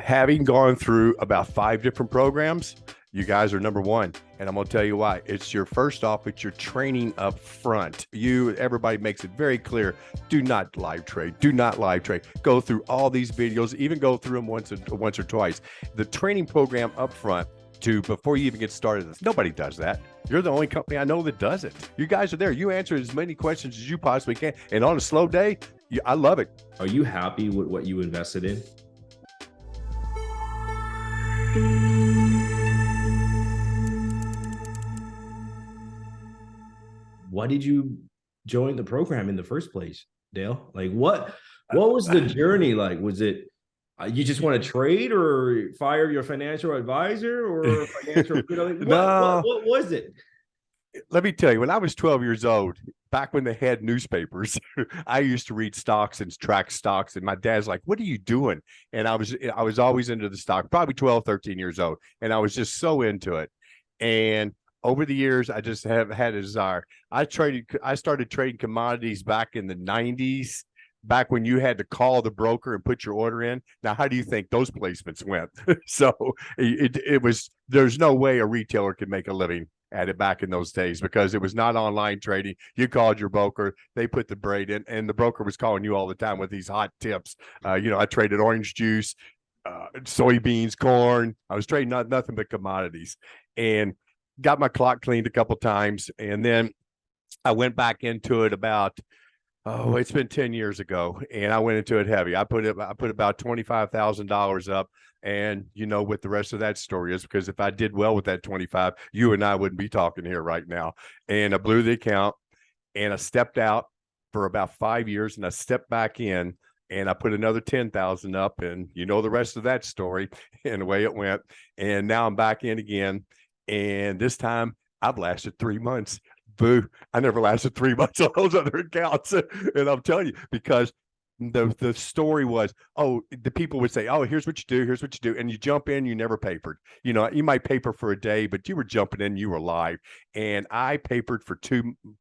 Having gone through about 5 different programs, you guys are number one. And I'm going to tell you why. It's your first off, it's your training up front. Everybody makes it very clear. Do not live trade. Do not live trade. Go through all these videos, even go through them once or twice. The training program up front before you even get started. Nobody does that. You're the only company I know that does it. You guys are there. You answer as many questions as you possibly can. And on a slow day, I love it. Are you happy with what you invested in? Why did you join the program in the first place, Dale? Like what was the journey like? Was it you just want to trade or fire your financial advisor or financial? What was it? Let me tell you, when I was 12 years old, back when they had newspapers, I used to read stocks and track stocks. And my dad's like, what are you doing? And I was always into the stock, probably 12, 13 years old. And I was just so into it. And over the years, I just have had a desire. I started trading commodities back in the 90s, back when you had to call the broker and put your order in. Now, how do you think those placements went? So there's no way a retailer could make a living at it back in those days because it was not online trading. You called your broker, they put the braid in, and the broker was calling you all the time with these hot tips. I traded orange juice, soybeans, corn. I was trading nothing but commodities, and got my clock cleaned a couple times, and then I went back into it it's been 10 years ago, and I went into it heavy. I put about $25,000 up. And you know what the rest of that story is, because if I did well with that 25, you and I wouldn't be talking here right now. And I blew the account, and I stepped out for about 5 years, and I stepped back in, and I put another 10,000 up, and you know the rest of that story and the way it went. And now I'm back in again, and this time I've lasted 3 months. Boo! I never lasted 3 months on those other accounts, and I'm telling you, because the story was, the people would say, here's what you do, and you jump in, you never papered. You might paper for a day, but you were jumping in, you were live. And I papered for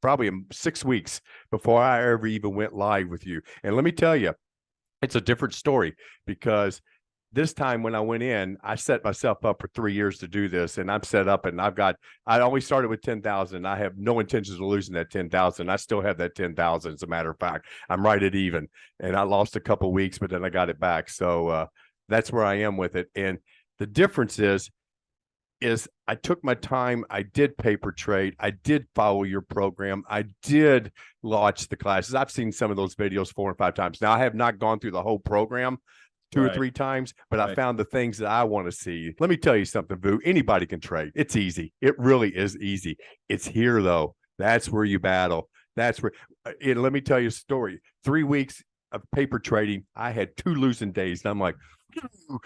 probably 6 weeks before I ever even went live with you. And let me tell you, it's a different story, because this time when I went in, I set myself up for 3 years to do this, and I'm set up, and I only started with 10,000. I have no intentions of losing that 10,000. I still have that 10,000. As a matter of fact, I'm right at even, and I lost a couple weeks, but then I got it back. So that's where I am with it. And the difference is I took my time. I did paper trade. I did follow your program. I did launch the classes. I've seen some of those videos 4 and 5 times. Now, I have not gone through the whole program 2 or 3 times, but I found the things that I want to see. Let me tell you something, Boo. Anybody can trade. It's easy. It really is easy. It's here, though. That's where you battle. That's where. Let me tell you a story. 3 weeks of paper trading, I had 2 losing days, and I'm like,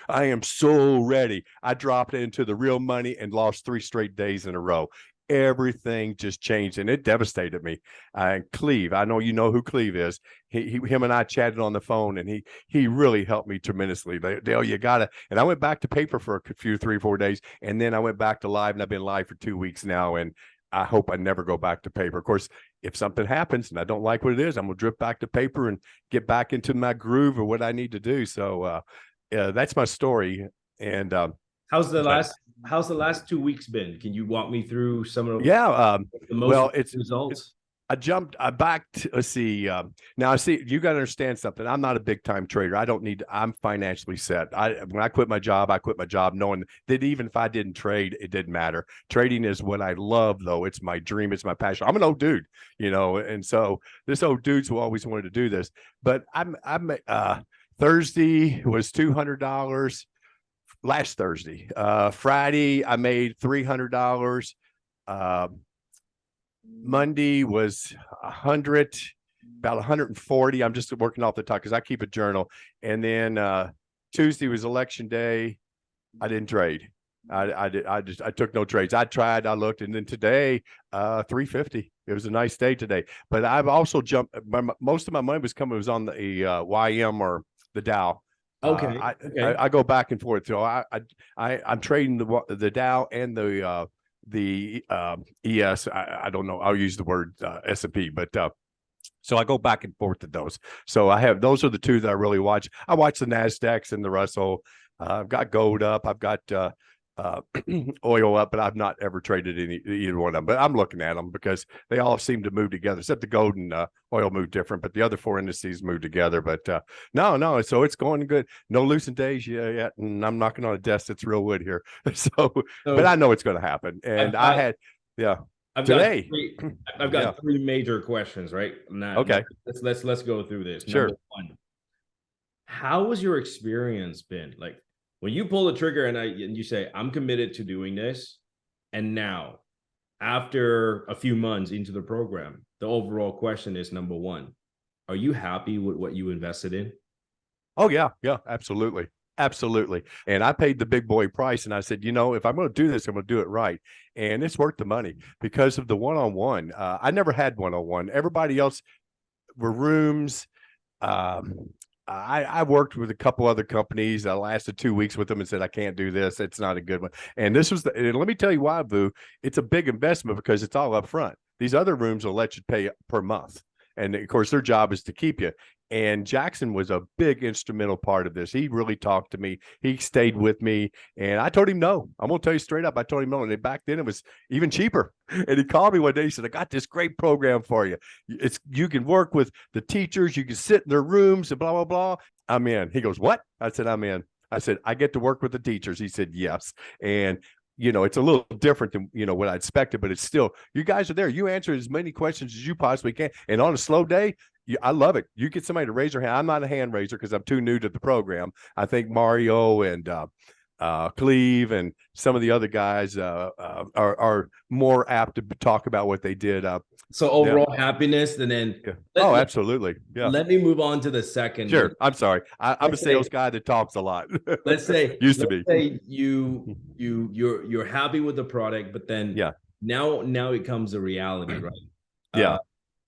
I am so ready. I dropped into the real money and lost 3 straight days in a row. Everything just changed, and it devastated me. Cleve, I know you know who Cleve is. Him and I chatted on the phone, and he really helped me tremendously. Dale, you gotta. And I went back to paper for a few 3-4 days, and then I went back to live, and I've been live for 2 weeks now. And I hope I never go back to paper. Of course, if something happens and I don't like what it is, I'm gonna drift back to paper and get back into my groove or what I need to do. So that's my story. And how's the last 2 weeks been? Can you walk me through some of the most results? I backed, let's see. Now I see, you got to understand something. I'm not a big time trader. I'm financially set. When I quit my job knowing that even if I didn't trade, it didn't matter. Trading is what I love, though. It's my dream. It's my passion. I'm an old dude, and so this old dude's who always wanted to do this. But Thursday was $200. Last Thursday, Friday, I made $300. Monday was 100, about 140. I'm just working off the top because I keep a journal. And then Tuesday was election day. I didn't trade. I took no trades. I tried, I looked, and then today, 350. It was a nice day today. But I've also jumped. Most of my money was on the YM or the Dow. Okay. I go back and forth. So I'm trading the Dow and the ES. I don't know. I'll use the word S&P, but so I go back and forth to those. So those are the two that I really watch. I watch the NASDAQs and the Russell, I've got gold up. I've got uh, oil up, but I've not ever traded either one of them. But I'm looking at them because they all seem to move together, except the gold and oil move different, but the other four indices move together. But no, so it's going good. No loosened days yet, and I'm knocking on a desk that's real wood here. So, but I So know it's going to happen. And I've got, yeah, I've got today, three, I've yeah, got three major questions, right? Now okay, let's go through this. sure. Number one, how was your experience been? Like when you pull the trigger and you say, I'm committed to doing this, and now after a few months into the program, the overall question is number one, are you happy with what you invested in? Oh yeah, absolutely. Absolutely. And I paid the big boy price and I said, if I'm going to do this, I'm going to do it right. And it's worth the money because of the one-on-one. I never had one-on-one. Everybody else were rooms. Um, I worked with a couple other companies. I lasted 2 weeks with them and said, I can't do this. It's not a good one. And this was and let me tell you why, Boo. It's a big investment because it's all up front. These other rooms will let you pay per month. And of course, their job is to keep you. And Jackson was a big instrumental part of this. He really talked to me. He stayed with me. And I told him no. I'm going to tell you straight up. I told him no. And back then it was even cheaper. And he called me one day. He said, I got this great program for you. You can work with the teachers. You can sit in their rooms and blah, blah, blah. I'm in. He goes, what? I said, I'm in. I said, I get to work with the teachers. He said, yes. And it's a little different than, what I expected, but it's still, you guys are there. You answer as many questions as you possibly can. And on a slow day, I love it. You get somebody to raise their hand. I'm not a hand raiser because I'm too new to the program. I think Mario and Cleve and some of the other guys are more apt to talk about what they did. So overall happiness, and then yeah. Absolutely. Yeah. Let me move on to the second. Sure. I'm sorry. I'm a sales guy that talks a lot. Let's say used to be. Say you're happy with the product, but then now it comes a reality, right? Yeah.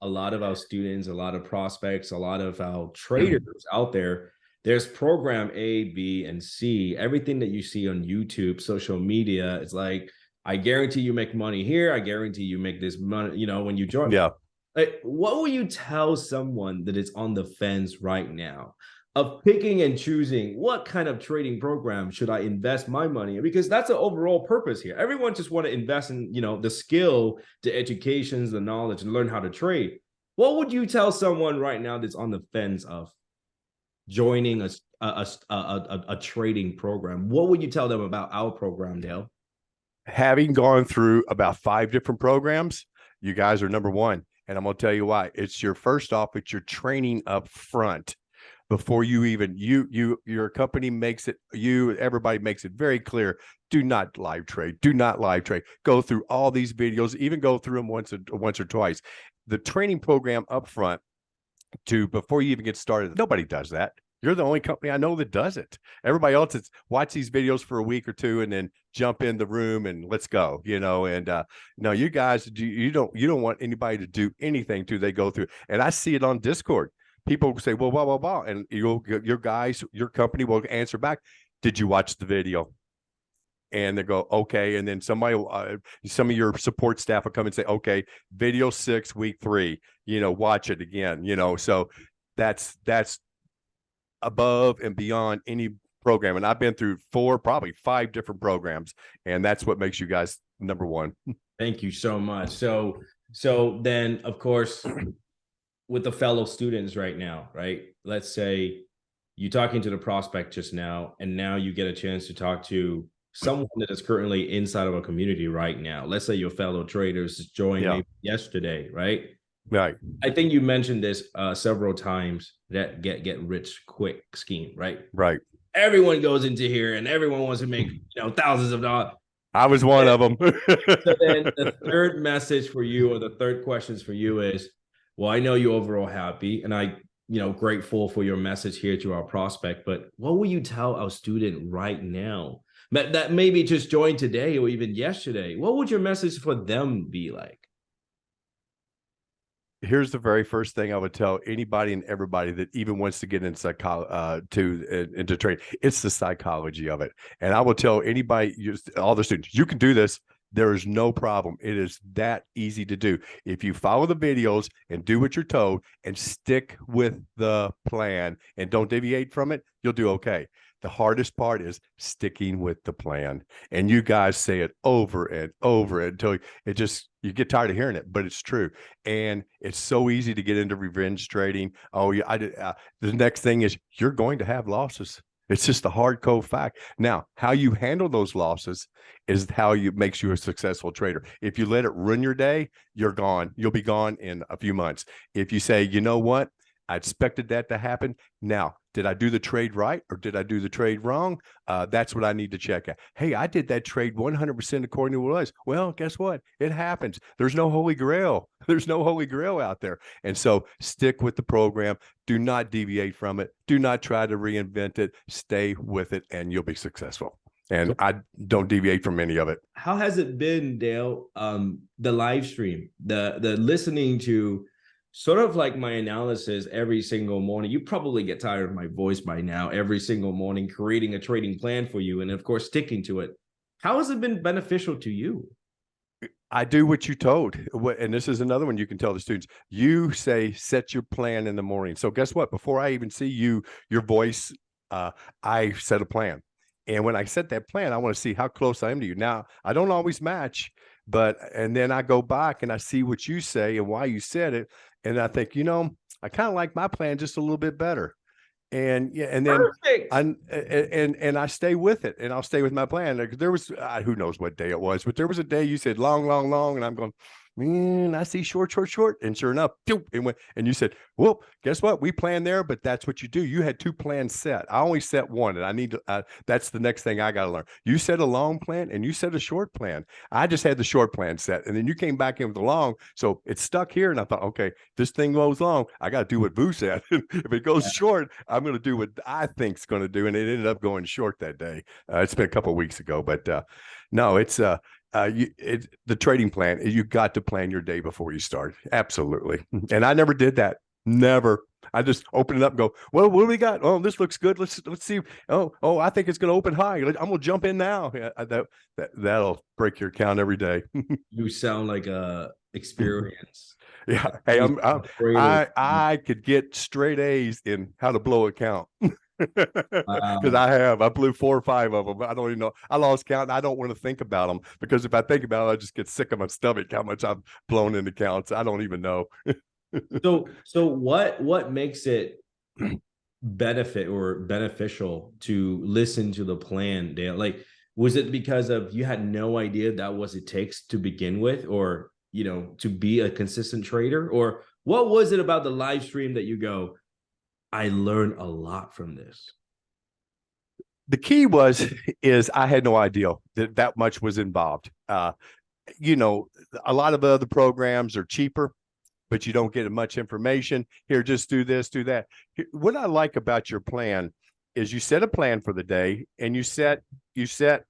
A lot of our students, a lot of prospects, a lot of our traders out there, there's program A, B, and C. Everything that you see on YouTube, social media, it's like, I guarantee you make money here. I guarantee you make this money, when you join. Yeah. Like, what will you tell someone that is on the fence right now of picking and choosing what kind of trading program should I invest my money in? Because that's the overall purpose here. Everyone just want to invest in, the skill, the educations, the knowledge, and learn how to trade. What would you tell someone right now that's on the fence of joining a trading program? What would you tell them about our program, Dale? Having gone through about 5 different programs, you guys are number one. And I'm going to tell you why. It's your training up front before you even your company makes it, everybody makes it very clear. Do not live trade. Do not live trade. Go through all these videos, even go through them once or twice. The training program up front before you even get started. Nobody does that. You're the only company I know that does it. Everybody else is watch these videos for a week or two and then jump in the room and let's go, and no, you guys you don't want anybody to do anything till they go through. And I see it on Discord. People say, well, blah, blah, blah. And your company will answer back. Did you watch the video? And they go, okay. And then some of your support staff will come and say, okay, video 6, week 3, watch it again, so that's above and beyond any program. And I've been through 4, probably 5 different programs, and that's what makes you guys number one. Thank you so much. So then, of course, with the fellow students right now, right? Let's say you're talking to the prospect just now, and now you get a chance to talk to someone that is currently inside of a community right now. Let's say your fellow traders joined maybe yesterday, right? Right. I think you mentioned this several times, that get rich quick scheme, right? Right. Everyone goes into here and everyone wants to make thousands of dollars. I was one of them. So then the third message for you, or the third questions for you is, well, I know you're overall happy, and I grateful for your message here to our prospect, but what will you tell our student right now that maybe just joined today or even yesterday? What would your message for them be like? Here's the very first thing I would tell anybody and everybody that even wants to get into into trade. It's the psychology of it. And I will tell anybody, all the students, you can do this. There is no problem. It is that easy to do. If you follow the videos and do what you're told and stick with the plan and don't deviate from it, you'll do okay. The hardest part is sticking with the plan. And you guys say it over and over until it just, you get tired of hearing it, but it's true. And it's so easy to get into revenge trading. Oh, yeah. The next thing is you're going to have losses. It's just a hard cold fact. Now, how you handle those losses is how you makes you a successful trader. If you let it ruin your day, you're gone. You'll be gone in a few months. If you say, you know what, I expected that to happen. Now, did I do the trade right or did I do the trade wrong? That's what I need to check out. Hey, I did that trade 100% according to what it was. Well, guess what? It happens. There's no holy grail. There's no holy grail out there. And so stick with the program. Do not deviate from it. Do not try to reinvent it. Stay with it and you'll be successful. And I don't deviate from any of it. How has it been, Dale? The live stream, the listening to sort of like my analysis every single morning. You probably get tired of my voice by now. Every single morning, creating a trading plan for you, and of course, sticking to it. How has it been beneficial to you? I do what you told. And this is another one you can tell the students. You say, set your plan in the morning. So guess what? Before I even see your voice, I set a plan. And when I set that plan, I want to see how close I am to you. Now, I don't always match, and then I go back and I see what you say and why you said it. And I think, I kind of like my plan just a little bit better. And yeah, and then I stay with it, and I'll stay with my plan. There was who knows what day it was, but there was a day you said long, long, long, and I'm going, man, I see short, short, short, and sure enough, it went. And you said, well, guess what? We planned there, but that's what you do. You had two plans set. I only set one, and I need to. That's the next thing I got to learn. You set a long plan, and you set a short plan. I just had the short plan set, and then you came back in with the long, so it stuck here. And I thought, okay, this thing goes long. I got to do what Boo said. If it goes short, I'm going to do what I think's going to do, and it ended up going short that day. It's been a couple of weeks ago, but no, it's the trading plan. You got to plan your day before you start. Absolutely. And I never did that. Never. I just open it up and go, well, what do we got? Oh, this looks good. Let's see. Oh, I think it's going to open high. I'm going to jump in now. Yeah, that'll break your account every day. You sound like a experience. Yeah. Hey, I could get straight A's in how to blow account. Because I blew 4 or 5 of them. I don't even know. I lost count. And I don't want to think about them because if I think about it, I just get sick of my stomach how much I've blown in accounts. I don't even know. So what makes it beneficial to listen to the plan, Dale? Like, was it because of you had no idea that was it takes to begin with, or to be a consistent trader, or what was it about the live stream that you go, I learned a lot from this? The key is I had no idea that much was involved. A lot of other programs are cheaper, but you don't get much information. Here, just do this, do that. What I like about your plan is you set a plan for the day, and you set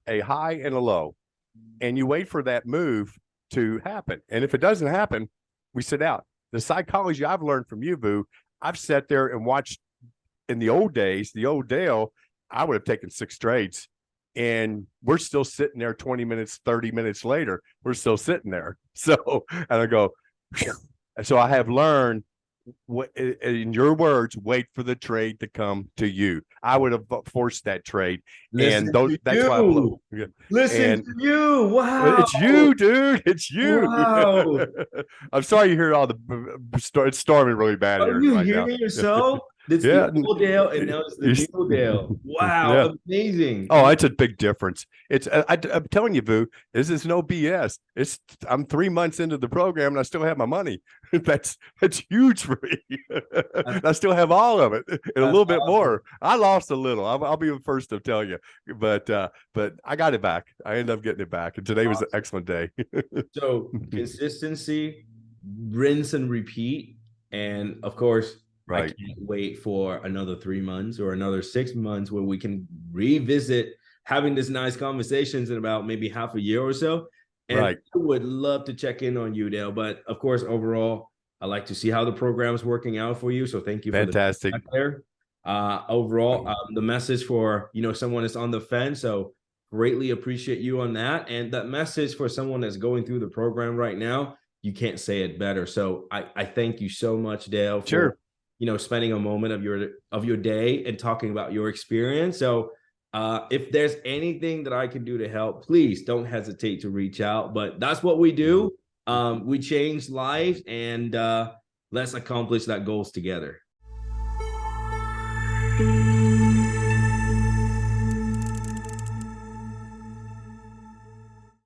a high and a low, and you wait for that move to happen. And if it doesn't happen, we sit out. The psychology I've learned from you, Boo, I've sat there and watched in the old days, the old Dale, I would have taken 6 trades, and we're still sitting there 20 minutes, 30 minutes later, we're still sitting there. So, and I go, phew. So I have learned, in your words, wait for the trade to come to you. I would have forced that trade. That's why I blew. Yeah. Listen to you. Wow. It's you, dude. It's you. Wow. I'm sorry you hear all it's storming really bad here. Are you hearing yourself? This Yeah. the old Dale, and now it's the new Dale. Wow, Yeah. amazing. Oh, it's a big difference. It's I'm telling you, Boo, this is no BS. I'm 3 months into the program and I still have my money. That's huge for me. I still have all of it and a little bit more. I lost a little. I'll be the first to tell you, but I got it back. I ended up getting it back, and today was an excellent day. So consistency, rinse and repeat, and of course, Right. I can't wait for another 3 months or another 6 months where we can revisit having this nice conversations in about maybe half a year or so. And Right. I would love to check in on you, Dale. But of course, overall, I like to see how the program is working out for you. So thank you for Fantastic. there. Overall, the message for someone that's on the fence. So greatly appreciate you on that. And that message for someone that's going through the program right now, you can't say it better. So I thank you so much, Dale, for Sure. spending a moment of your day and talking about your experience. So If there's anything that I can do to help, please don't hesitate to reach out. But that's what we do. We change lives, and let's accomplish that goals together.